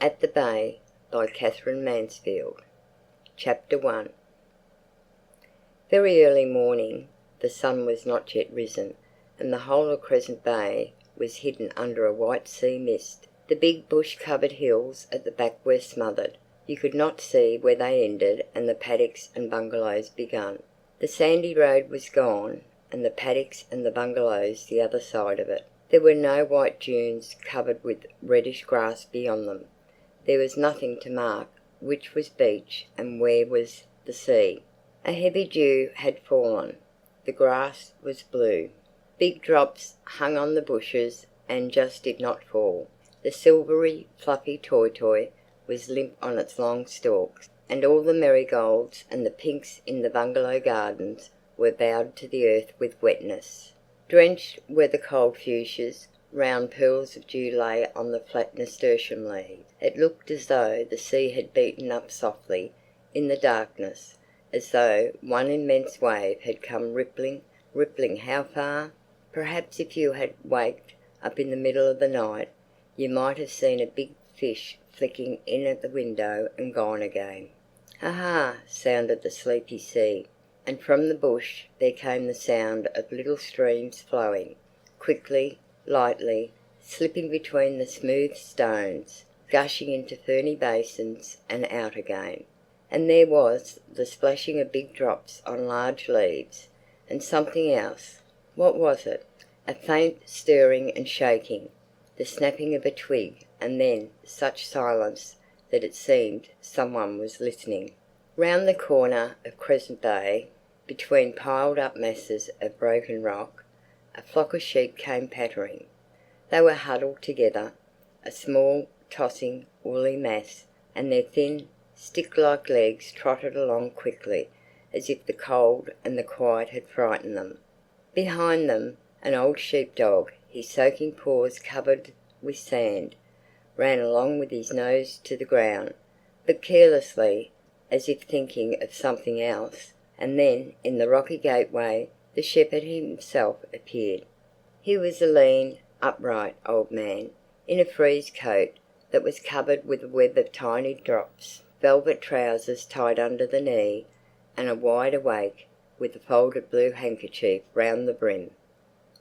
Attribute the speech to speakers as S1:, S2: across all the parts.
S1: At the Bay by Katherine Mansfield. Chapter 1. Very early morning. The sun was not yet risen, and the whole of Crescent Bay was hidden under a white sea mist. The big bush-covered hills at the back were smothered. You could not see where they ended and the paddocks and bungalows began. The sandy road was gone, and the paddocks and the bungalows the other side of it. There were no white dunes covered with reddish grass beyond them. There was nothing to mark which was beach and where was the sea. A heavy dew had fallen. The grass was blue. Big drops hung on the bushes and just did not fall. The silvery, fluffy toy was limp on its long stalks, and all the marigolds and the pinks in the bungalow gardens were bowed to the earth with wetness. Drenched were the cold fuchsias. Round pools of dew lay on the flat nasturtium leaves. It looked as though the sea had beaten up softly in the darkness, as though one immense wave had come rippling how far? Perhaps if you had waked up in the middle of the night, you might have seen a big fish flicking in at the window and gone again. "Ha-ha!" sounded the sleepy sea, and from the bush there came the sound of little streams flowing, quickly, lightly, slipping between the smooth stones, gushing into ferny basins and out again. And there was the splashing of big drops on large leaves, and something else. What was it? A faint stirring and shaking, the snapping of a twig, and then such silence that it seemed someone was listening. Round the corner of Crescent Bay, between piled-up masses of broken rock, a flock of sheep came pattering. They were huddled together, a small, tossing, woolly mass, and their thin, stick-like legs trotted along quickly, as if the cold and the quiet had frightened them. Behind them, an old sheep-dog, his soaking paws covered with sand, ran along with his nose to the ground, but carelessly, as if thinking of something else. And then, in the rocky gateway, the shepherd himself appeared. He was a lean, upright old man, in a frieze coat that was covered with a web of tiny drops, velvet trousers tied under the knee, and a wide awake with a folded blue handkerchief round the brim.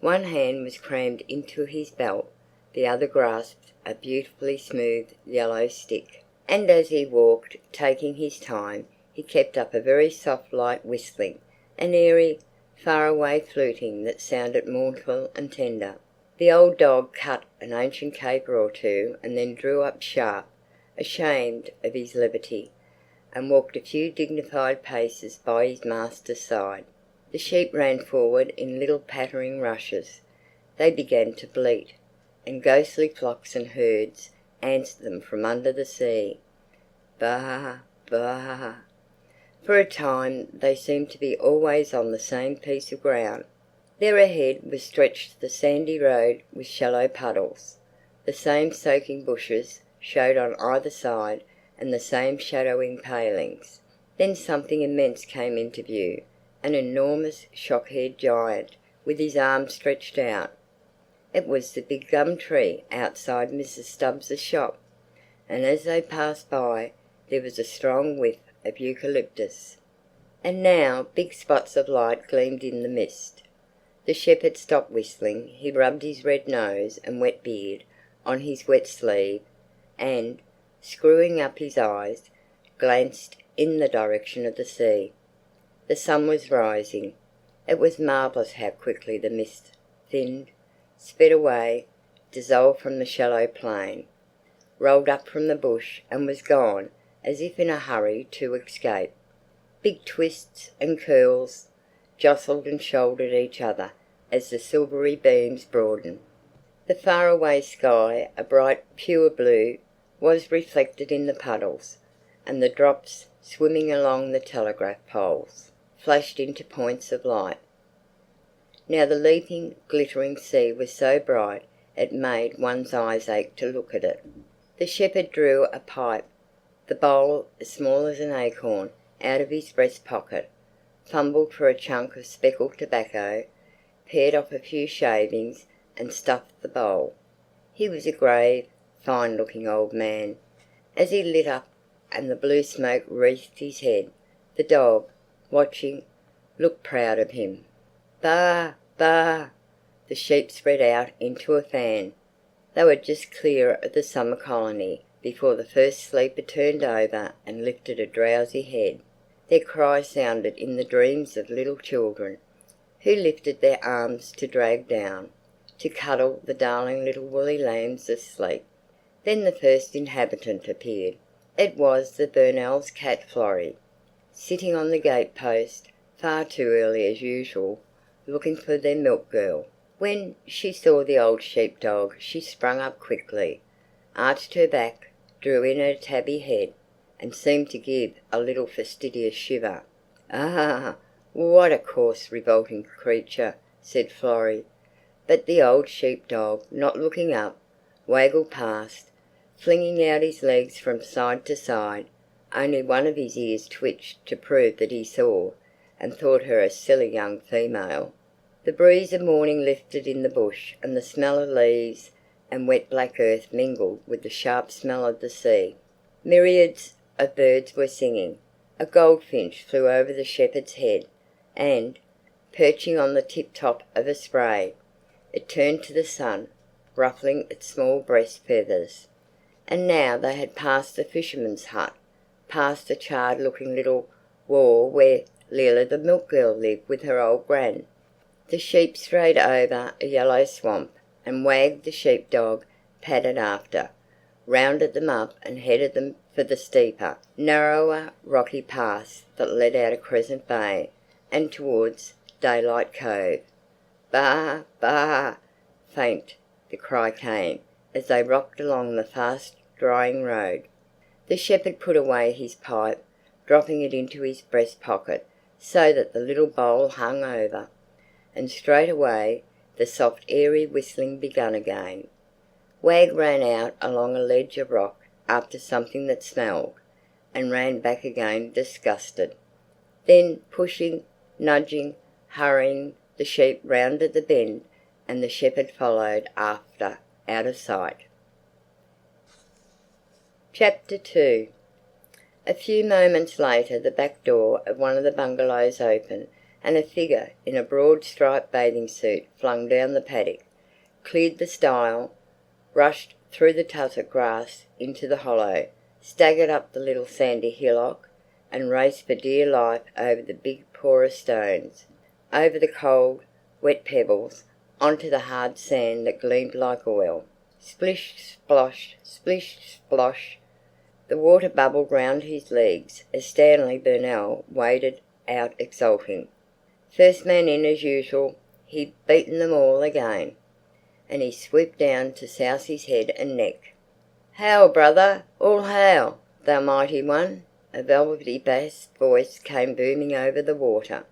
S1: One hand was crammed into his belt, the other grasped a beautifully smooth yellow stick. And as he walked, taking his time, he kept up a very soft light whistling, an airy, far-away fluting that sounded mournful and tender. The old dog cut an ancient caper or two and then drew up sharp, ashamed of his levity, and walked a few dignified paces by his master's side. The sheep ran forward in little pattering rushes. They began to bleat, and ghostly flocks and herds answered them from under the sea. Baa, baa. For a time they seemed to be always on the same piece of ground. There ahead was stretched the sandy road with shallow puddles. The same soaking bushes showed on either side, and the same shadowing palings. Then something immense came into view, an enormous shock-haired giant with his arms stretched out. It was the big gum tree outside Mrs. Stubbs's shop, and as they passed by there was a strong whiff of eucalyptus. And now big spots of light gleamed in the mist. The shepherd stopped whistling. He rubbed his red nose and wet beard on his wet sleeve, and, screwing up his eyes, glanced in the direction of the sea. The sun was rising. It was marvellous how quickly the mist thinned, sped away, dissolved from the shallow plain, rolled up from the bush and was gone as if in a hurry to escape. Big twists and curls jostled and shouldered each other as the silvery beams broadened. The far-away sky, a bright pure blue, was reflected in the puddles, and the drops, swimming along the telegraph poles, flashed into points of light. Now the leaping, glittering sea was so bright it made one's eyes ache to look at it. The shepherd drew a pipe, the bowl as small as an acorn, out of his breast pocket, fumbled for a chunk of speckled tobacco, pared off a few shavings, and stuffed the bowl. He was a grave, fine-looking old man, As he lit up and the blue smoke wreathed his head, the dog, watching, looked proud of him. Baa! Baa! The sheep spread out into a fan. They were just clear of the summer colony before the first sleeper turned over and lifted a drowsy head. Their cry sounded in the dreams of little children, who lifted their arms to drag down, to cuddle the darling little woolly lambs asleep. Then the first inhabitant appeared. It was the Burnells' cat Florrie, sitting on the gate-post, far too early as usual, looking for their milk girl. When she saw the old sheepdog, she sprang up quickly, arched her back, drew in her tabby head, and seemed to give a little fastidious shiver. "Ah, what a coarse, revolting creature," said Florrie. But the old sheepdog, not looking up, waggled past, flinging out his legs from side to side. Only one of his ears twitched to prove that he saw, and thought her a silly young female. The breeze of morning lifted in the bush, and the smell of leaves and wet black earth mingled with the sharp smell of the sea. Myriads of birds were singing. A goldfinch flew over the shepherd's head, and, perching on the tip-top of a spray, it turned to the sun, ruffling its small breast feathers. And now they had passed the fisherman's hut, past a charred-looking little wall where Leila the milk girl lived with her old gran. The sheep strayed over a yellow swamp, and Wag the sheepdog padded after, rounded them up and headed them for the steeper, narrower, rocky pass that led out of Crescent Bay and towards Daylight Cove. Baa! Baa! Faint the cry came as they rocked along the fast-drying road. The shepherd put away his pipe, dropping it into his breast pocket so that the little bowl hung over, and straightway the soft airy whistling began again. Wag ran out along a ledge of rock after something that smelled, and ran back again disgusted. Then, pushing, nudging, hurrying, the sheep rounded the bend, and the shepherd followed after, out of sight. Chapter 2. A few moments later the back door of one of the bungalows opened, and a figure in a broad striped bathing suit flung down the paddock, cleared the stile, rushed through the tussock grass into the hollow, staggered up the little sandy hillock, and raced for dear life over the big porous stones, over the cold, wet pebbles, onto the hard sand that gleamed like oil. Splish, splosh, splish, splosh. The water bubbled round his legs as Stanley Burnell waded out exulting. First man in as usual, he'd beaten them all again, and he swooped down to souse his head and neck. "Hail, brother! All hail, thou mighty one!" A velvety bass voice came booming over the water.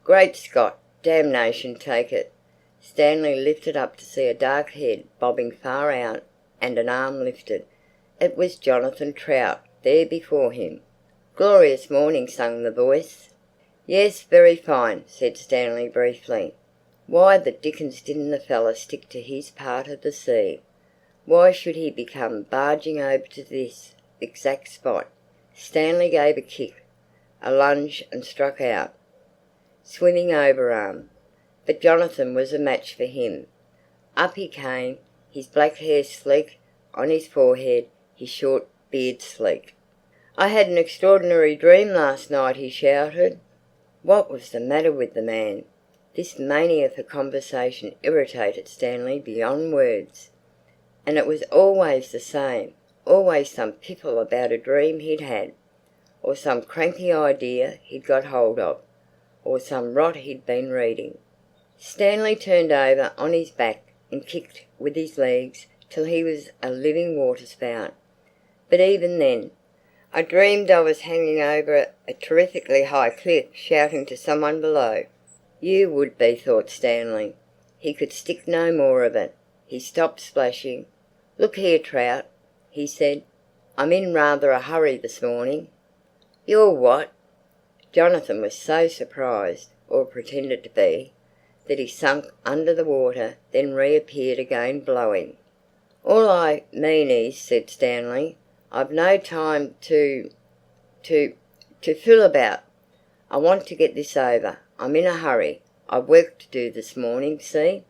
S1: "Great Scott! Damnation take it!" Stanley lifted up to see a dark head bobbing far out and an arm lifted. It was Jonathan Trout there before him. "Glorious morning," sang the voice. "Yes, very fine," said Stanley briefly. Why the dickens didn't the fella stick to his part of the sea? Why should he become barging over to this exact spot? Stanley gave a kick, a lunge, and struck out, swimming overarm. But Jonathan was a match for him. Up he came, his black hair sleek on his forehead, his short beard sleek. "I had an extraordinary dream last night," he shouted. What was the matter with the man? This mania for conversation irritated Stanley beyond words. And it was always the same, always some piffle about a dream he'd had, or some cranky idea he'd got hold of, or some rot he'd been reading. Stanley turned over on his back and kicked with his legs till he was a living waterspout. But even then, "I dreamed I was hanging over a terrifically high cliff, shouting to someone below." You would be, thought Stanley. He could stick no more of it. He stopped splashing. "Look here, Trout," he said. "I'm in rather a hurry this morning." "You're what?" Jonathan was so surprised, or pretended to be, that he sank under the water, then reappeared again blowing. "All I mean is," said Stanley, I've no time to fool about. I want to get this over. I'm in a hurry. I've work to do this morning, see?"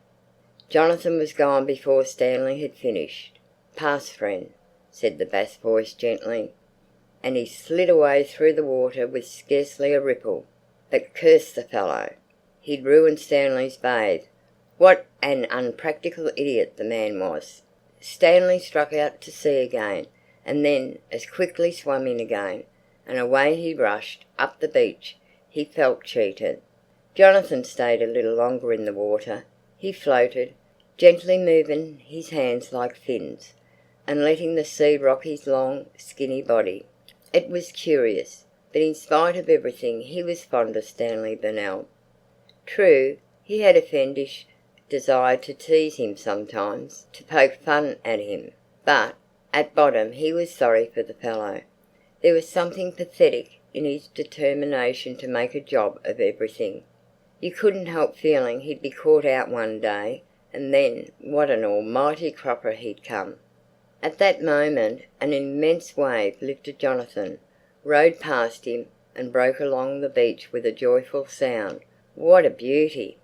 S1: Jonathan was gone before Stanley had finished. "Pass, friend," said the bass voice gently, and he slid away through the water with scarcely a ripple. But curse the fellow! He'd ruined Stanley's bathe. What an unpractical idiot the man was! Stanley struck out to sea again, and then as quickly swam in again, and away he rushed up the beach. He felt cheated. Jonathan stayed a little longer in the water. He floated, gently moving his hands like fins, and letting the sea rock his long, skinny body. It was curious, but in spite of everything he was fond of Stanley Burnell. True, he had a fiendish desire to tease him sometimes, to poke fun at him, but at bottom he was sorry for the fellow. There was something pathetic in his determination to make a job of everything. You couldn't help feeling he'd be caught out one day, and then what an almighty cropper he'd come. At that moment an immense wave lifted Jonathan, rode past him, and broke along the beach with a joyful sound. What a beauty!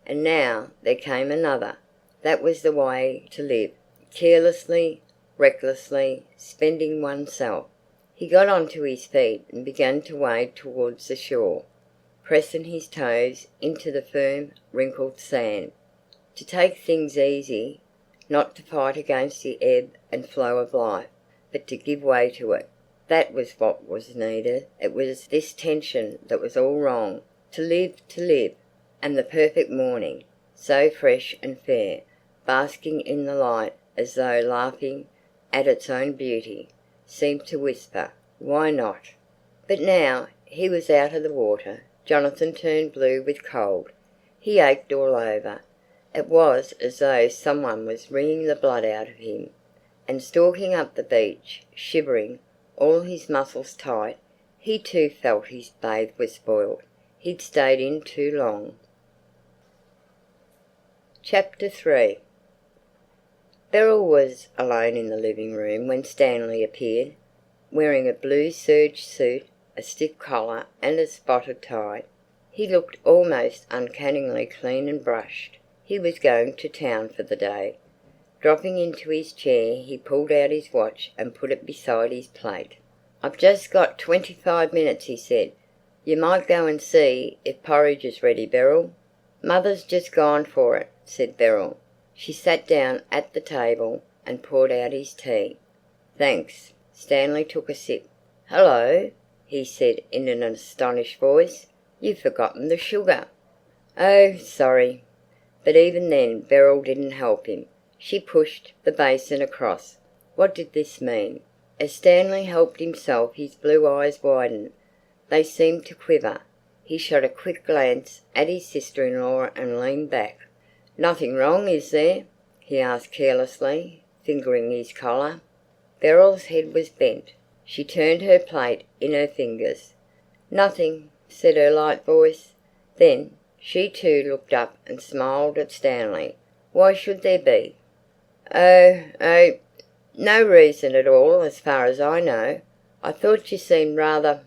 S1: And now there came another. That was the way to live, carelessly, recklessly, spending oneself. He got onto his feet and began to wade towards the shore, pressing his toes into the firm, wrinkled sand. To take things easy, not to fight against the ebb and flow of life, but to give way to it. That was what was needed. It was this tension that was all wrong. To live, and the perfect morning, so fresh and fair, basking in the light as though laughing at its own beauty, seemed to whisper, "Why not?" But now he was out of the water. Jonathan turned blue with cold. He ached all over. It was as though someone was wringing the blood out of him. And stalking up the beach, shivering, all his muscles tight, he too felt his bathe was spoiled. He'd stayed in too long. Chapter 3. Beryl was alone in the living room when Stanley appeared, wearing a blue serge suit, a stiff collar and a spotted tie. He looked almost uncannily clean and brushed. He was going to town for the day. Dropping into his chair, he pulled out his watch and put it beside his plate. "I've just got 25 minutes," he said. "You might go and see if porridge is ready, Beryl." "Mother's just gone for it," said Beryl. She sat down at the table and poured out his tea. "Thanks." Stanley took a sip. "Hello," he said in an astonished voice. "You've forgotten the sugar." "Oh, sorry." But even then Beryl didn't help him. She pushed the basin across. What did this mean? As Stanley helped himself his blue eyes widened. They seemed to quiver. He shot a quick glance at his sister-in-law and leaned back. "Nothing wrong, is there?" he asked carelessly, fingering his collar. Beryl's head was bent. She turned her plate in her fingers. "Nothing," said her light voice. Then she too looked up and smiled at Stanley. "Why should there be?" Oh, no reason at all as far as I know. I thought you seemed rather—"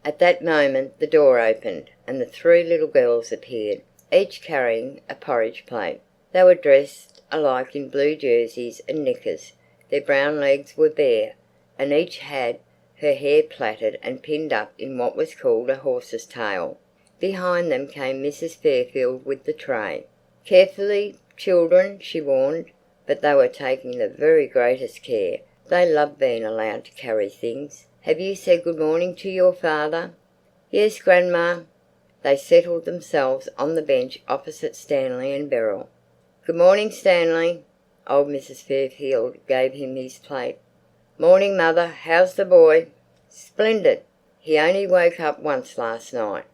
S1: At that moment the door opened and the three little girls appeared, each carrying a porridge plate. They were dressed alike in blue jerseys and knickers. Their brown legs were bare, and each had her hair plaited and pinned up in what was called a horse's tail. Behind them came Mrs. Fairfield with the tray. "Carefully, children," she warned, but they were taking the very greatest care. They loved being allowed to carry things. "Have you said good morning to your father?" "Yes, Grandma." They settled themselves on the bench opposite Stanley and Beryl. "Good morning, Stanley." Old Mrs. Fairfield gave him his plate. "Morning, Mother. How's the boy?" "Splendid. He only woke up once last night."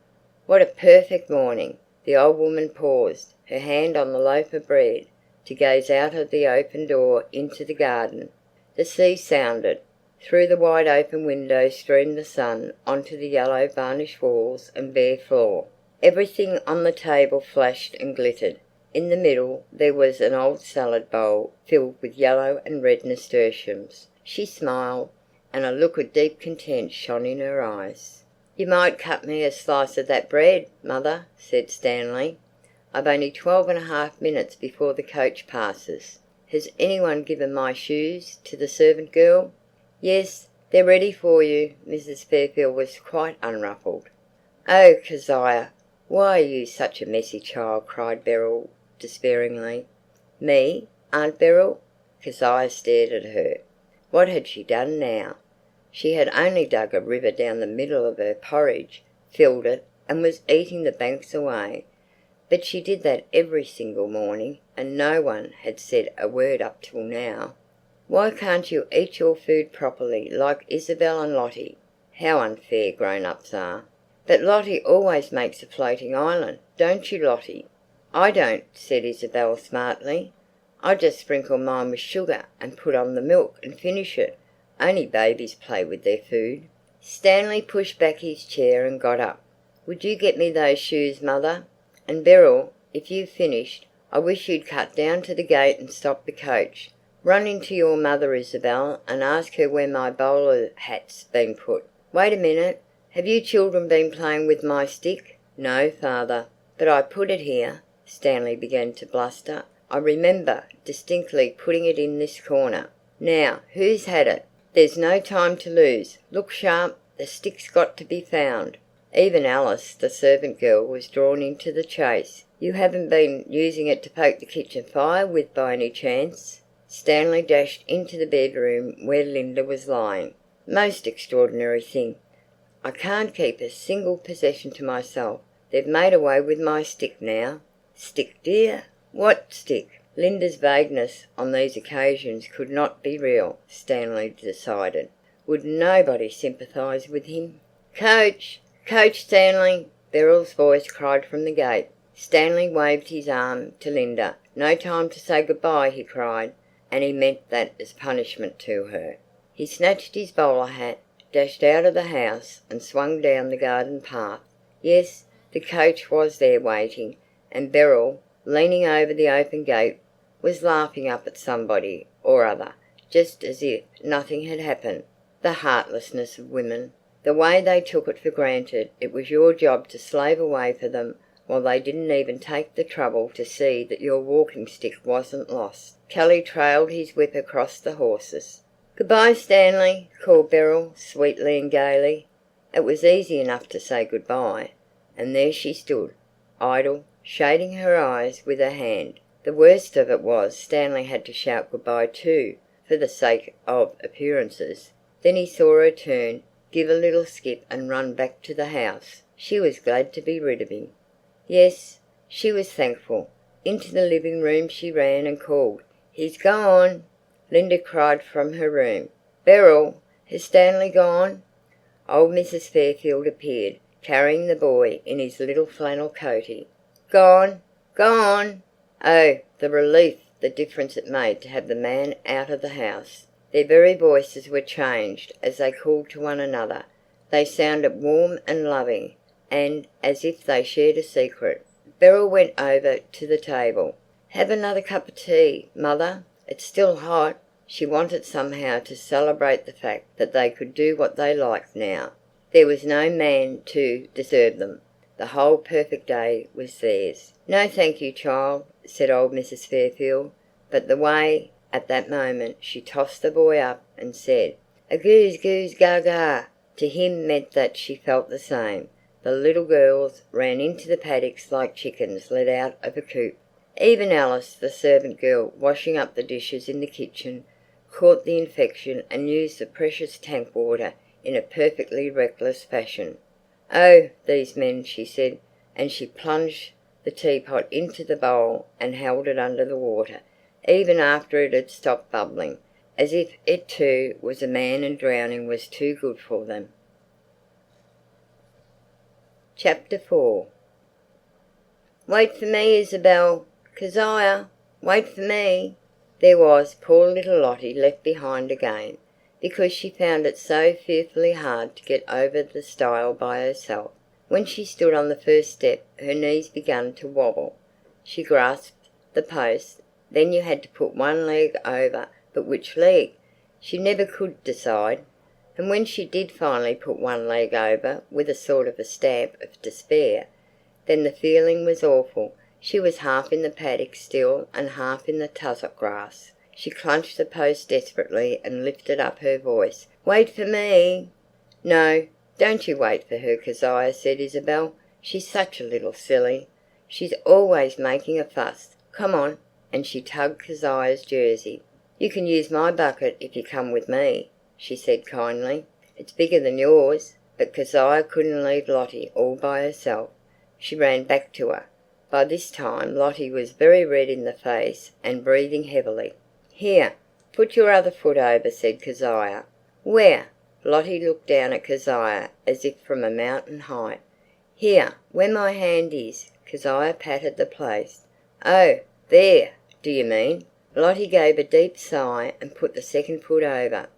S1: "What a perfect morning!" The old woman paused, her hand on the loaf of bread, to gaze out of the open door into the garden. The sea sounded. Through the wide open window streamed the sun onto the yellow varnished walls and bare floor. Everything on the table flashed and glittered. In the middle there was an old salad bowl filled with yellow and red nasturtiums. She smiled. and a look of deep content shone in her eyes. "You might cut me a slice of that bread, mother," said Stanley. "I've only 12.5 minutes before the coach passes. Has anyone given my shoes to the servant girl?" "Yes, they're ready for you." Mrs. Fairfield was quite unruffled. "Oh, Kezia, why are you such a messy child?" cried Beryl despairingly. "Me, Aunt Beryl?" Kezia stared at her. What had she done now? She had only dug a river down the middle of her porridge, filled it, and was eating the banks away. But she did that every single morning, and no one had said a word up till now. "Why can't you eat your food properly, like Isabel and Lottie?" How unfair grown-ups are. "But Lottie always makes a floating island, don't you, Lottie?" "I don't," said Isabel smartly. "I just sprinkle mine with sugar and put on the milk and finish it. Only babies play with their food." Stanley pushed back his chair and got up. "Would you get me those shoes, mother? And Beryl, if you've finished, I wish you'd cut down to the gate and stop the coach. Run into your mother, Isabel, and ask her where my bowler hat's been put. Wait a minute. Have you children been playing with my stick?" "No, father." "But I put it here." Stanley began to bluster. "I remember distinctly putting it in this corner. Now, who's had it? There's no time to lose. Look sharp. The stick's got to be found." Even Alice, the servant girl, was drawn into the chase. "You haven't been using it to poke the kitchen fire with by any chance?" Stanley dashed into the bedroom where Linda was lying. "Most extraordinary thing. I can't keep a single possession to myself. They've made away with my stick now." "Stick, dear? What stick?" Linda's vagueness on these occasions could not be real, Stanley decided. Would nobody sympathise with him? "Coach! Coach, Stanley!" Beryl's voice cried from the gate. Stanley waved his arm to Linda. "No time to say good-bye," he cried, and he meant that as punishment to her. He snatched his bowler hat, dashed out of the house, and swung down the garden path. Yes, the coach was there waiting, and Beryl, leaning over the open gate, was laughing up at somebody or other, just as if nothing had happened. The heartlessness of women! The way they took it for granted it was your job to slave away for them, while they didn't even take the trouble to see that your walking stick wasn't lost. Kelly trailed his whip across the horses. "Good-bye, Stanley," called Beryl, sweetly and gaily. It was easy enough to say good-bye, and there she stood, idle, shading her eyes with her hand. The worst of it was Stanley had to shout good-bye too, for the sake of appearances. Then he saw her turn, give a little skip and run back to the house. She was glad to be rid of him. Yes, she was thankful. Into the living room she ran and called, "He's gone!" Linda cried from her room, "Beryl, has Stanley gone?" Old Mrs. Fairfield appeared, carrying the boy in his little flannel coatee. "Gone! Gone!" Oh, the relief, the difference it made to have the man out of the house. Their very voices were changed as they called to one another. They sounded warm and loving, and as if they shared a secret. Beryl went over to the table. "Have another cup of tea, mother. It's still hot." She wanted somehow to celebrate the fact that they could do what they liked now. There was no man to disturb them. The whole perfect day was theirs. "No, thank you, child," said old Mrs. Fairfield. But the way, at that moment, she tossed the boy up and said, "A goose, goose, gaga," to him meant that she felt the same. The little girls ran into the paddocks like chickens let out of a coop. Even Alice, the servant girl, washing up the dishes in the kitchen, caught the infection and used the precious tank water in a perfectly reckless fashion. "Oh, these men," she said, and she plunged the teapot into the bowl and held it under the water, even after it had stopped bubbling, as if it too was a man and drowning was too good for them. Chapter 4. "Wait for me, Isabel. Kezia, wait for me." There was poor little Lottie left behind again, because she found it so fearfully hard to get over the stile by herself. When she stood on the first step, her knees began to wobble. She grasped the post. Then you had to put one leg over, but which leg? She never could decide. And when she did finally put one leg over with a sort of a stamp of despair, then the feeling was awful. She was half in the paddock still and half in the tussock grass. She clutched the post desperately and lifted up her voice. "Wait for me!" "No, don't you wait for her, Kezia," said Isabel. "She's such a little silly. She's always making a fuss. Come on." And she tugged Kezia's jersey. "You can use my bucket if you come with me," she said kindly. "It's bigger than yours." But Kezia couldn't leave Lottie all by herself. She ran back to her. By this time Lottie was very red in the face and breathing heavily. "Here, put your other foot over," said Kezia. "Where?" Lottie looked down at Kezia as if from a mountain height. "Here, where my hand is." Kezia patted the place. "Oh, there, do you mean?" Lottie gave a deep sigh and put the second foot over.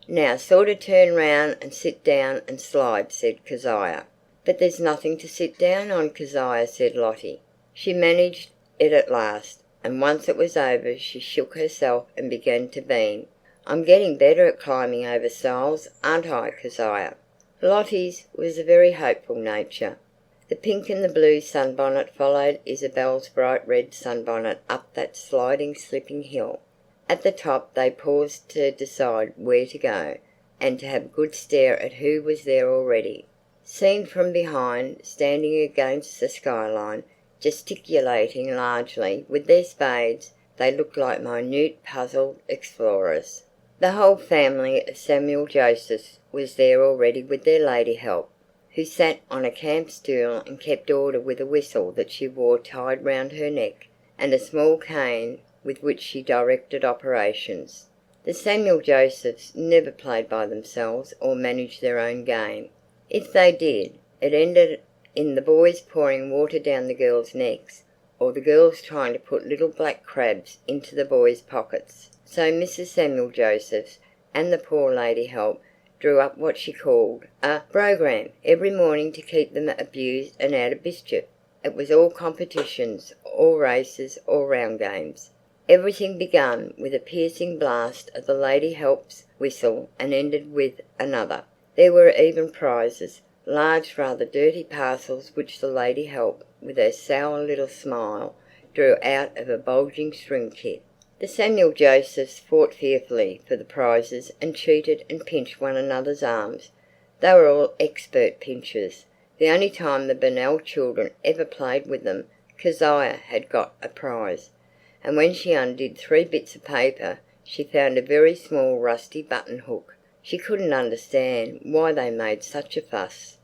S1: "Now sort of turn round and sit down and slide," said Kezia. "But there's nothing to sit down on, Kezia," said Lottie. She managed it at last, and once it was over she shook herself and began to beam. "I'm getting better at climbing over stiles, aren't I, Kezia?" Lottie's was a very hopeful nature. The pink and the blue sunbonnet followed Isabel's bright red sunbonnet up that sliding, slipping hill. At the top they paused to decide where to go, and to have a good stare at who was there already. Seen from behind, standing against the skyline, gesticulating largely with their spades, they looked like minute puzzled explorers. The whole family of Samuel Josephs was there already with their lady help, who sat on a camp stool and kept order with a whistle that she wore tied round her neck, and a small cane with which she directed operations. The Samuel Josephs never played by themselves or managed their own game. If they did, it ended in the boys pouring water down the girls' necks, or the girls trying to put little black crabs into the boys' pockets. So Mrs. Samuel Josephs and the poor lady help drew up what she called a programme every morning to keep them abused and out of mischief. It was all competitions, or races, or round games. Everything began with a piercing blast of the lady help's whistle and ended with another. There were even prizes, large rather dirty parcels which the lady help, with her sour little smile, drew out of a bulging string kit. The Samuel Josephs fought fearfully for the prizes and cheated and pinched one another's arms. They were all expert pinchers. The only time the Burnell children ever played with them, Kezia had got a prize, and when she undid 3 bits of paper she found a very small rusty button-hook. She couldn't understand why they made such a fuss.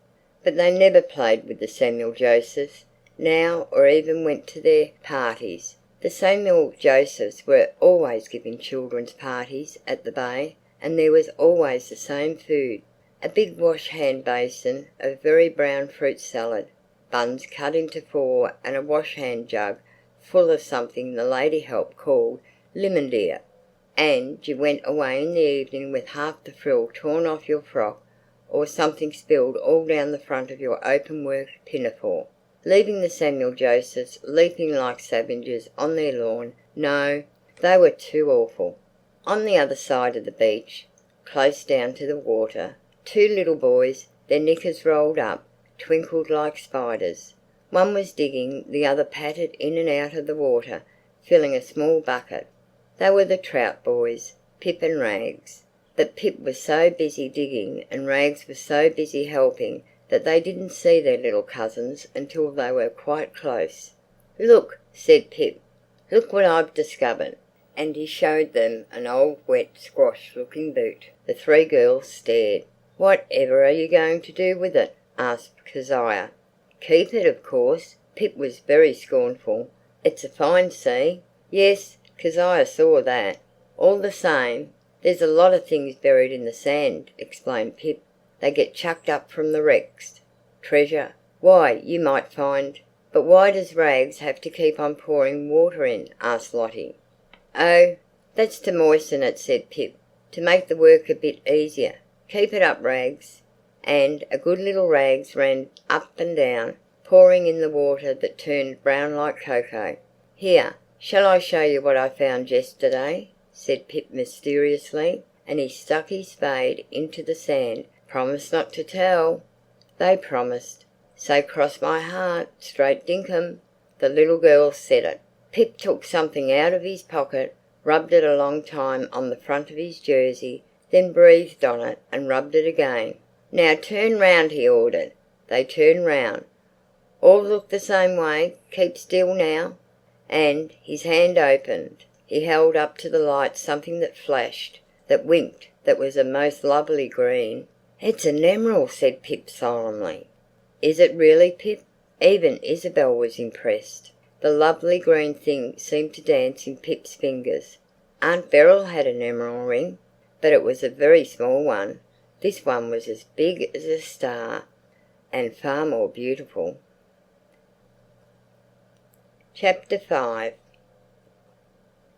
S1: But they never played with the Samuel Josephs now, or even went to their parties. The Samuel Josephs were always giving children's parties at the Bay, and there was always the same food. A big wash-hand basin of very brown fruit salad, buns cut into 4, and a wash-hand jug full of something the lady help called limmondeer. And you went away in the evening with half the frill torn off your frock, or something spilled all down the front of your open-work pinafore, leaving the Samuel Josephs leaping like savages on their lawn. No, they were too awful. On the other side of the beach, close down to the water, 2 little boys, their knickers rolled up, twinkled like spiders. One was digging, the other pattered in and out of the water, filling a small bucket. They were the Trout boys, Pip and Rags. But Pip was so busy digging and Rags was so busy helping that they didn't see their little cousins until they were quite close. "Look," said Pip, "look what I've discovered." And he showed them an old wet squash-looking boot. The 3 girls stared. "Whatever are you going to do with it?" asked Kezia. "Keep it, of course." Pip was very scornful. "It's a fine sea." "Yes, Kezia saw that." "All the same, there's a lot of things buried in the sand," explained Pip. "They get chucked up from the wrecks. Treasure. Why, you might find—" "But why does Rags have to keep on pouring water in?" asked Lottie. "Oh, that's to moisten it," said Pip, "to make the work a bit easier. Keep it up, Rags." And a good little Rags ran up and down, pouring in the water that turned brown like cocoa. "Here, shall I show you what I found yesterday?" said Pip mysteriously. and he stuck his spade into the sand. "Promise not to tell." They promised. "So cross my heart, straight dinkum." The little girls said it. Pip took something out of his pocket, rubbed it a long time on the front of his jersey, then breathed on it and rubbed it again. "Now turn round," he ordered. They turned round. "All look the same way. Keep still now." And his hand opened. He held up to the light something that flashed, that winked, that was a most lovely green. "It's an emerald," said Pip solemnly. "Is it really, Pip?" Even Isabel was impressed. The lovely green thing seemed to dance in Pip's fingers. Aunt Beryl had an emerald ring, but it was a very small one. This one was as big as a star, and far more beautiful. Chapter 5.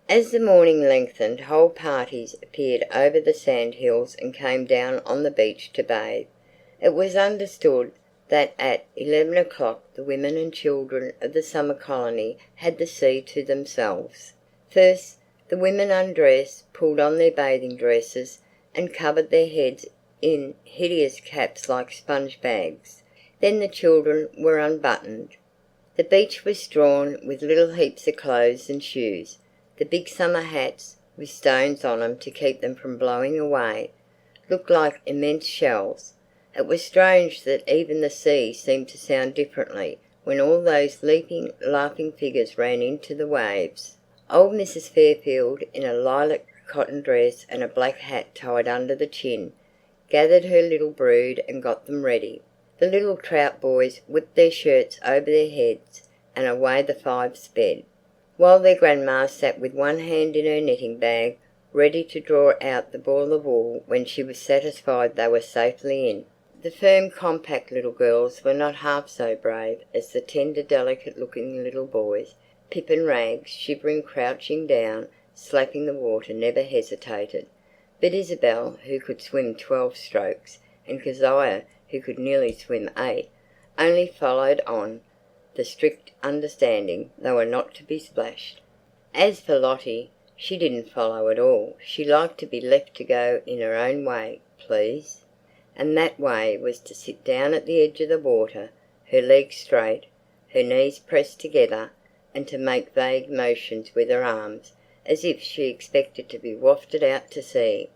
S1: As the morning lengthened, whole parties appeared over the sandhills and came down on the beach to bathe. It was understood that at 11 o'clock the women and children of the summer colony had the sea to themselves. First, the women undressed, pulled on their bathing dresses, and covered their heads in hideous caps like sponge bags. Then the children were unbuttoned. The beach was strewn with little heaps of clothes and shoes. The big summer hats, with stones on them to keep them from blowing away, looked like immense shells. It was strange that even the sea seemed to sound differently when all those leaping, laughing figures ran into the waves. Old Mrs. Fairfield, in a lilac cotton dress and a black hat tied under the chin, gathered her little brood and got them ready. The little trout boys whipped their shirts over their heads, and away the five sped, while their grandma sat with one hand in her knitting bag, ready to draw out the ball of wool when she was satisfied they were safely in. The firm, compact little girls were not half so brave as the tender, delicate-looking little boys. Pip and Rags, shivering, crouching down, slapping the water, never hesitated. But Isabel, who could swim 12 strokes, and Keziah, who could nearly swim 8, only followed on, the strict understanding they were not to be splashed. As for Lottie, she didn't follow at all. She liked to be left to go in her own way, please. And that way was to sit down at the edge of the water, her legs straight, her knees pressed together, and to make vague motions with her arms, as if she expected to be wafted out to sea.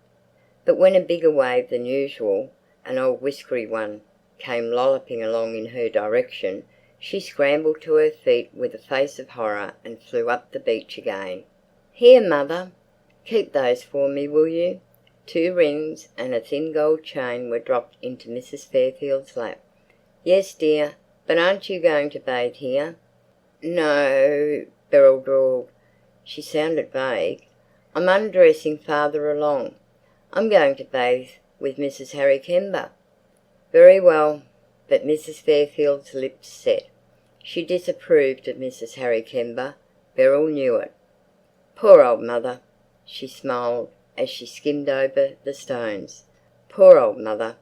S1: But when a bigger wave than usual, an old whiskery one, came lolloping along in her direction, she scrambled to her feet with a face of horror and flew up the beach again. "Here, mother. Keep those for me, will you?" 2 rings and a thin gold chain were dropped into Mrs. Fairfield's lap. "Yes, dear, but aren't you going to bathe here?" "No," Beryl drawled. She sounded vague. "I'm undressing farther along. I'm going to bathe with Mrs. Harry Kember." "Very well." But Mrs. Fairfield's lips set. She disapproved of Mrs. Harry Kember. Beryl knew it. "Poor old mother," she smiled as she skimmed over the stones. "Poor old mother.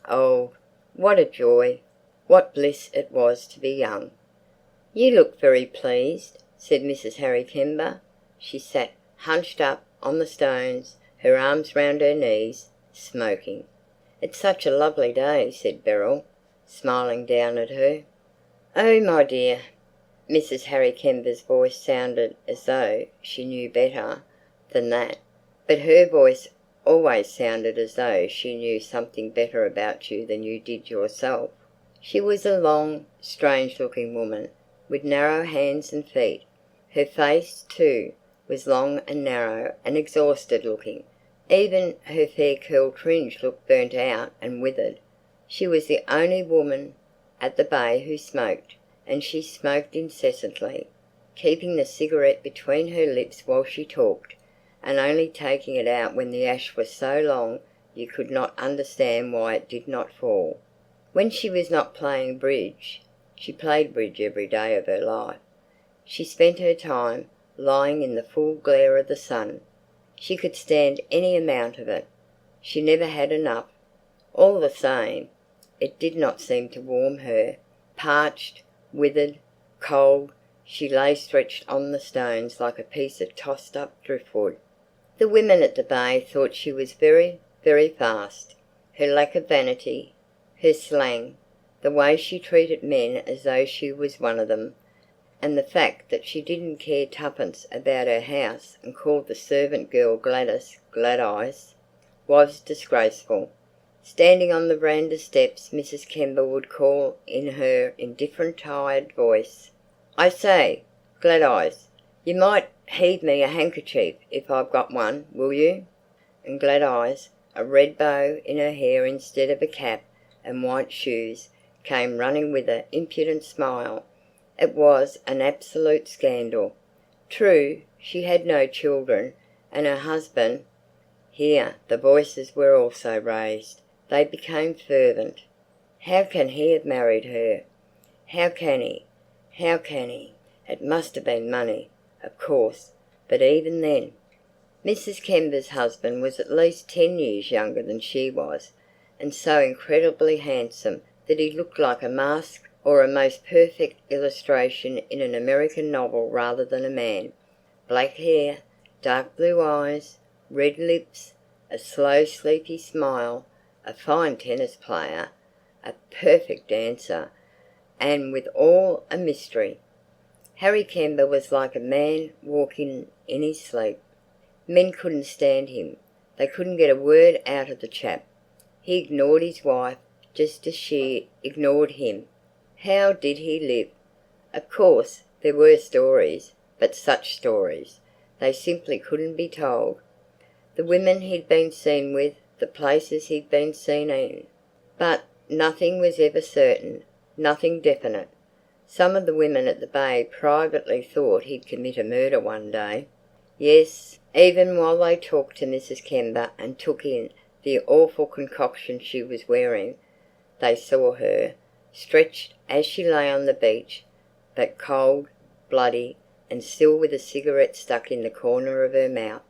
S1: Old. What a joy, what bliss it was to be young." "You look very pleased," said Mrs. Harry Kember. She sat hunched up on the stones, her arms round her knees, smoking. "It's such a lovely day," said Beryl, smiling down at her. "Oh, my dear." Mrs. Harry Kember's voice sounded as though she knew better than that, but her voice always sounded as though she knew something better about you than you did yourself. She was a long, strange-looking woman, with narrow hands and feet. Her face, too, was long and narrow and exhausted-looking. Even her fair curled fringe looked burnt out and withered. She was the only woman at the bay who smoked, and she smoked incessantly, keeping the cigarette between her lips while she talked, and only taking it out when the ash was so long you could not understand why it did not fall. When she was not playing bridge, she played bridge every day of her life, she spent her time lying in the full glare of the sun. She could stand any amount of it. She never had enough. All the same, it did not seem to warm her. Parched, withered, cold, she lay stretched on the stones like a piece of tossed-up driftwood. The women at the bay thought she was very, very fast. Her lack of vanity, her slang, the way she treated men as though she was one of them, and the fact that she didn't care twopence about her house and called the servant girl Gladys Gladeyes, was disgraceful. Standing on the veranda steps, Mrs. Kember would call in her indifferent tired voice, "I say, Gladeyes, you might heave me a handkerchief if I've got one, will you?" And Gladeyes, a red bow in her hair instead of a cap, and white shoes, came running with an impudent smile. It was an absolute scandal. True, she had no children, and her husband... Here the voices were also raised. They became fervent. How can he have married her? How can he? How can he? It must have been money, of course, but even then... Mrs. Kember's husband was at least 10 years younger than she was, and so incredibly handsome that he looked like a mask or a most perfect illustration in an American novel rather than a man. Black hair, dark blue eyes, red lips, a slow sleepy smile, a fine tennis player, a perfect dancer, and with all a mystery. Harry Kember was like a man walking in his sleep. Men couldn't stand him. They couldn't get a word out of the chap. He ignored his wife just as she ignored him. How did he live? Of course, there were stories, but such stories. They simply couldn't be told. The women he'd been seen with, the places he'd been seen in. But nothing was ever certain, nothing definite. Some of the women at the bay privately thought he'd commit a murder one day. Yes, even while they talked to Mrs. Kember and took in the awful concoction she was wearing, they saw her, stretched as she lay on the beach, but cold, bloody, and still with a cigarette stuck in the corner of her mouth.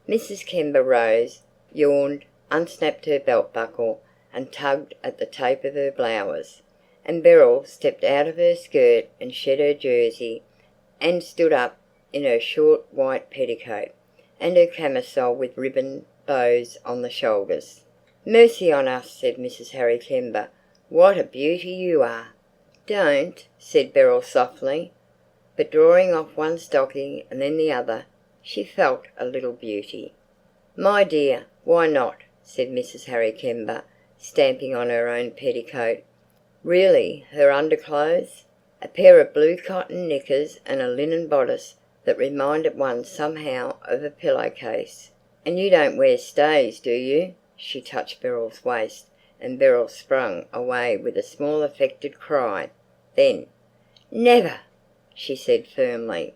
S1: Mrs. Kember rose, yawned, unsnapped her belt buckle, and tugged at the tape of her blouse. And Beryl stepped out of her skirt and shed her jersey, and stood up in her short white petticoat, and her camisole with ribbon bows on the shoulders. "Mercy on us," said Mrs. Harry Kember. "What a beauty you are!" "Don't," said Beryl softly. But drawing off one stocking and then the other, she felt a little beauty. "My dear, why not?" said Mrs. Harry Kember, stamping on her own petticoat. Really, her underclothes? A pair of blue cotton knickers and a linen bodice that reminded one somehow of a pillow-case. "And you don't wear stays, do you?" She touched Beryl's waist, and Beryl sprang away with a small affected cry. Then, "Never!" she said firmly.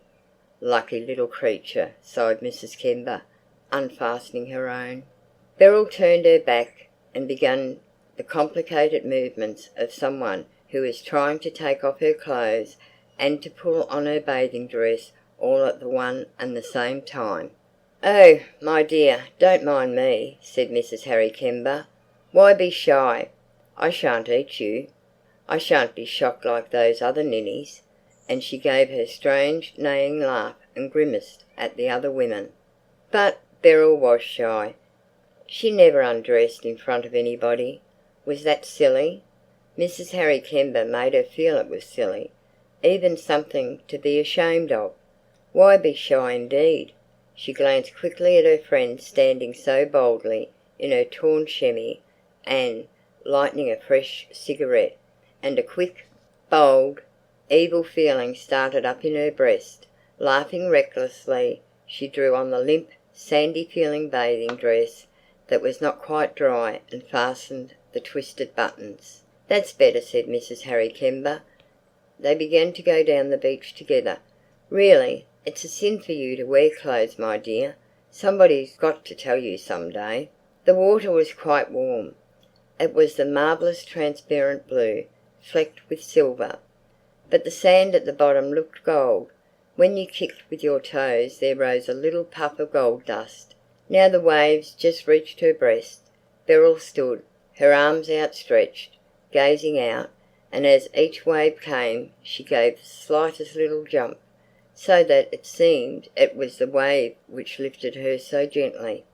S1: "Lucky little creature," sighed Mrs. Kember, unfastening her own. Beryl turned her back and began the complicated movements of someone who is trying to take off her clothes and to pull on her bathing dress all at the one and the same time. "Oh, my dear, don't mind me," said Mrs. Harry Kember. "Why be shy? I shan't eat you. I shan't be shocked like those other ninnies." And she gave her strange neighing laugh and grimaced at the other women. But Beryl was shy. She never undressed in front of anybody. Was that silly? Mrs. Harry Kember made her feel it was silly, even something to be ashamed of. Why be shy indeed? She glanced quickly at her friend standing so boldly in her torn chemise and lighting a fresh cigarette, and a quick, bold, evil feeling started up in her breast. Laughing recklessly, she drew on the limp, sandy-feeling bathing dress that was not quite dry and fastened the twisted buttons. "That's better," said Mrs. Harry Kember. They began to go down the beach together. "Really, it's a sin for you to wear clothes, my dear. Somebody's got to tell you some day." The water was quite warm. It was the marvellous transparent blue, flecked with silver. But the sand at the bottom looked gold. When you kicked with your toes there rose a little puff of gold dust. Now the waves just reached her breast. Beryl stood, her arms outstretched, gazing out, and as each wave came she gave the slightest little jump. so that it seemed it was the wave which lifted her so gently.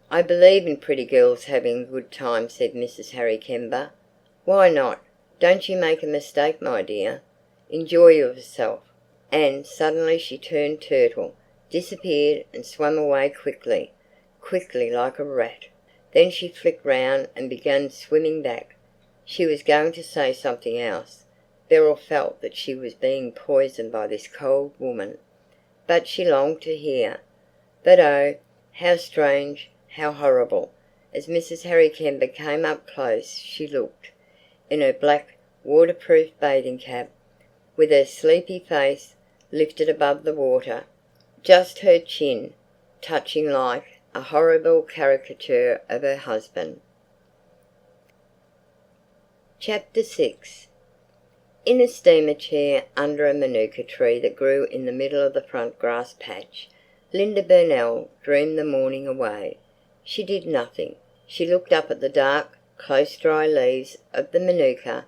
S1: "I believe in pretty girls having a good time," said Mrs. Harry Kember. "Why not? Don't you make a mistake, my dear. Enjoy yourself." And suddenly she turned turtle, disappeared and swam away quickly, quickly like a rat. Then she flicked round and began swimming back. She was going to say something else. Beryl felt that she was being poisoned by this cold woman, but she longed to hear. But oh, how strange, how horrible! As Mrs. Harry Kember came up close she looked, in her black waterproof bathing cap, with her sleepy face lifted above the water, just her chin touching like a horrible caricature of her husband. Chapter 6. In a steamer chair under a manuka tree that grew in the middle of the front grass patch, Linda Burnell dreamed the morning away. She did nothing. She looked up at the dark, close dry leaves of the manuka,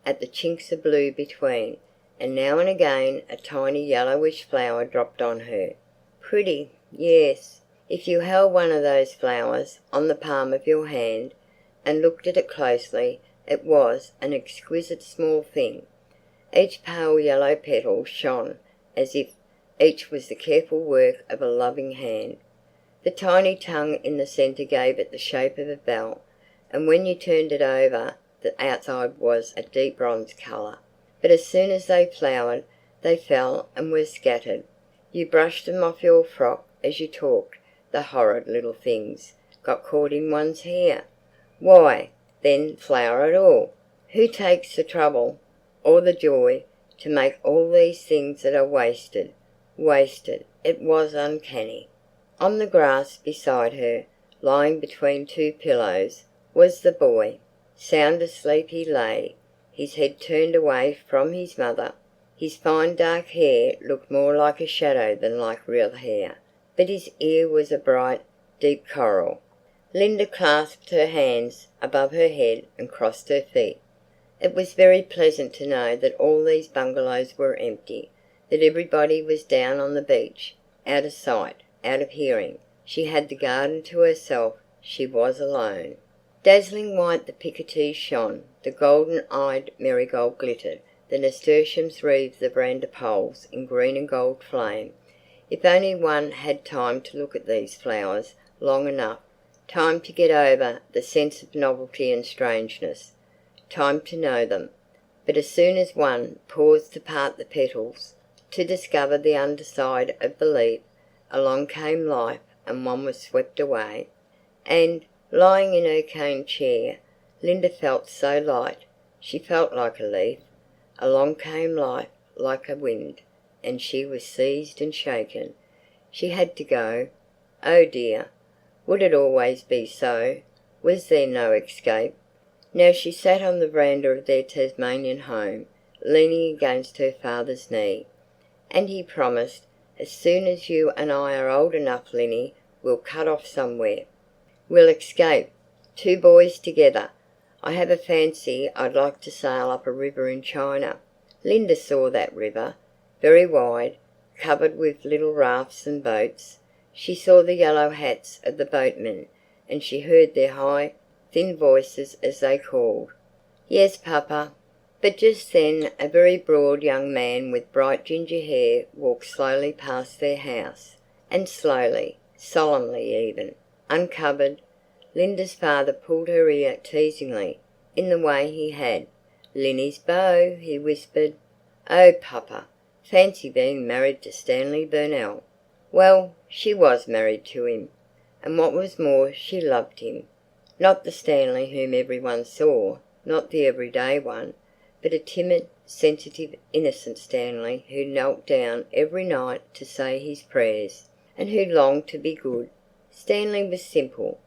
S1: at the chinks of blue between, and now and again a tiny yellowish flower dropped on her. Pretty, yes. If you held one of those flowers on the palm of your hand and looked at it closely, it was an exquisite small thing. Each pale yellow petal shone as if each was the careful work of a loving hand. The tiny tongue in the centre gave it the shape of a bell, and when you turned it over, the outside was a deep bronze colour. But as soon as they flowered, they fell and were scattered. You brushed them off your frock as you talked. The horrid little things got caught in one's hair. Why, then, flower at all? Who takes the trouble or the joy to make all these things that are wasted? Wasted. It was uncanny. On the grass beside her, lying between two pillows, was the boy. Sound asleep he lay, his head turned away from his mother. His fine dark hair looked more like a shadow than like real hair, but his ear was a bright, deep coral. Linda clasped her hands above her head and crossed her feet. It was very pleasant to know that all these bungalows were empty, that everybody was down on the beach, out of sight, out of hearing. She had the garden to herself. She was alone. Dazzling white the picotees shone, the golden-eyed marigold glittered, the nasturtiums wreathed the veranda poles in green and gold flame. If only one had time to look at these flowers long enough, time to get over the sense of novelty and strangeness, time to know them. But as soon as one paused to part the petals, to discover the underside of the leaf, along came life and one was swept away. And, lying in her cane chair, Linda felt so light, she felt like a leaf. Along came life like a wind, and she was seized and shaken. She had to go. Oh dear, would it always be so? Was there no escape? Now she sat on the veranda of their Tasmanian home, leaning against her father's knee. And he promised, "As soon as you and I are old enough, Linny, we'll cut off somewhere. We'll escape, two boys together. I have a fancy I'd like to sail up a river in China." Linda saw that river, very wide, covered with little rafts and boats. She saw the yellow hats of the boatmen, and she heard their high, thin voices as they called, "Yes, Papa." But just then a very broad young man with bright ginger hair walked slowly past their house, and slowly, solemnly even, uncovered. Linda's father pulled her ear teasingly, in the way he had. "Linny's beau," he whispered. "Oh, Papa, fancy being married to Stanley Burnell." Well, she was married to him, and what was more, she loved him. Not the Stanley whom everyone saw, not the everyday one, but a timid, sensitive, innocent Stanley who knelt down every night to say his prayers, and who longed to be good. Stanley was simple.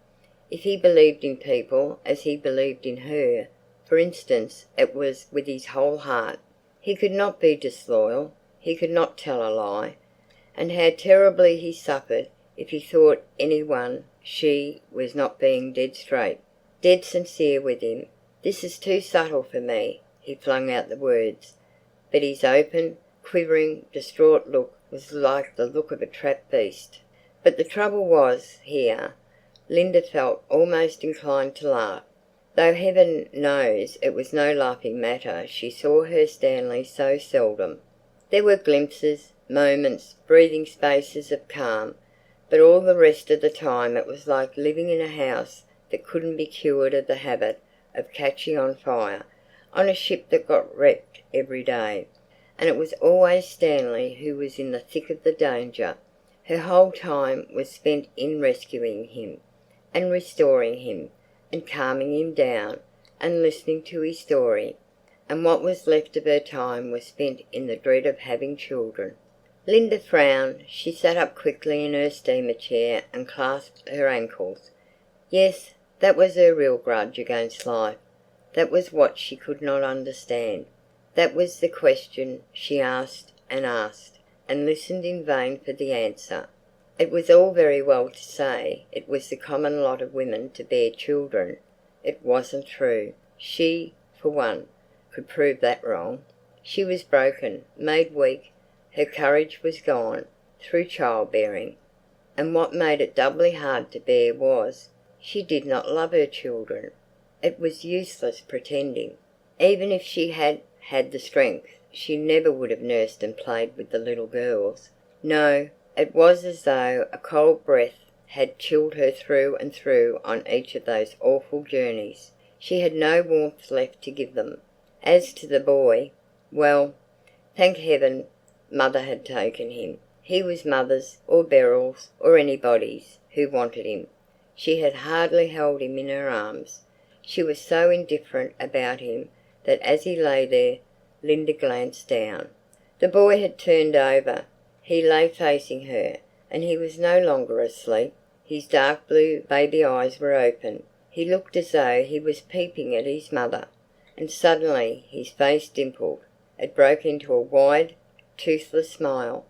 S1: If he believed in people as he believed in her, for instance, it was with his whole heart. He could not be disloyal, he could not tell a lie. And how terribly he suffered if he thought anyone, she, was not being dead straight, dead sincere with him. "This is too subtle for me," he flung out the words, but his open, quivering, distraught look was like the look of a trapped beast. But the trouble was, here, Linda felt almost inclined to laugh. Though heaven knows it was no laughing matter, she saw her Stanley so seldom. There were glimpses, moments, breathing spaces of calm, but all the rest of the time it was like living in a house that couldn't be cured of the habit of catching on fire, on a ship that got wrecked every day. And it was always Stanley who was in the thick of the danger. Her whole time was spent in rescuing him, and restoring him, and calming him down, and listening to his story. And what was left of her time was spent in the dread of having children. Linda frowned. She sat up quickly in her steamer chair and clasped her ankles. Yes, that was her real grudge against life. That was what she could not understand. That was the question she asked, and listened in vain for the answer. It was all very well to say it was the common lot of women to bear children. It wasn't true. She, for one, could prove that wrong. She was broken, made weak. Her courage was gone, through childbearing. And what made it doubly hard to bear was, she did not love her children. It was useless pretending. Even if she had had the strength, she never would have nursed and played with the little girls. No, it was as though a cold breath had chilled her through and through on each of those awful journeys. She had no warmth left to give them. As to the boy, well, thank heaven Mother had taken him. He was Mother's, or Beryl's, or anybody's who wanted him. She had hardly held him in her arms. She was so indifferent about him that as he lay there, Linda glanced down. The boy had turned over. He lay facing her, and he was no longer asleep. His dark blue baby eyes were open. He looked as though he was peeping at his mother. And suddenly his face dimpled. It broke into a wide, toothless smile.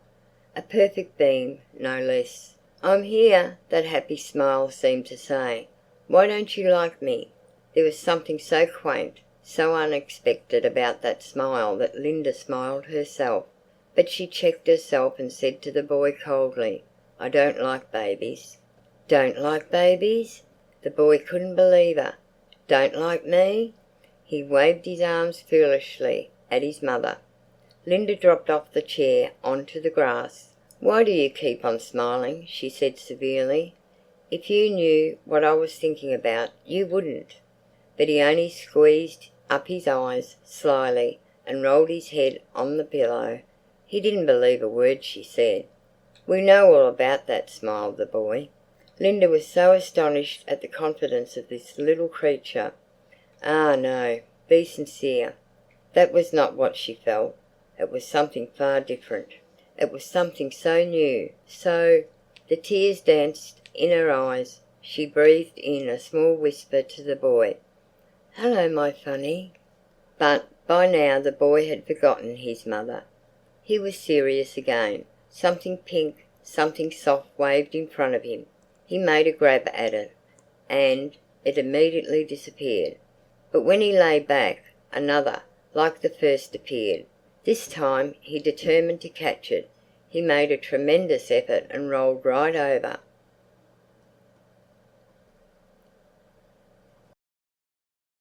S1: A perfect beam, no less. "I'm here," that happy smile seemed to say. "Why don't you like me?" There was something so quaint, so unexpected about that smile that Linda smiled herself. But she checked herself and said to the boy coldly, "I don't like babies." "Don't like babies?" The boy couldn't believe her. "Don't like me?" He waved his arms foolishly at his mother. Linda dropped off the chair onto the grass. "Why do you keep on smiling?" she said severely. "If you knew what I was thinking about, you wouldn't." But he only squeezed up his eyes slyly and rolled his head on the pillow. He didn't believe a word she said. "We know all about that," smiled the boy. Linda was so astonished at the confidence of this little creature. Ah, no, be sincere. That was not what she felt. It was something far different. It was something so new, so... The tears danced in her eyes. She breathed in a small whisper to the boy. "Hello, my funny." But by now the boy had forgotten his mother. He was serious again. Something pink, something soft waved in front of him. He made a grab at it, and it immediately disappeared. But when he lay back, another, like the first, appeared. This time he determined to catch it. He made a tremendous effort and rolled right over.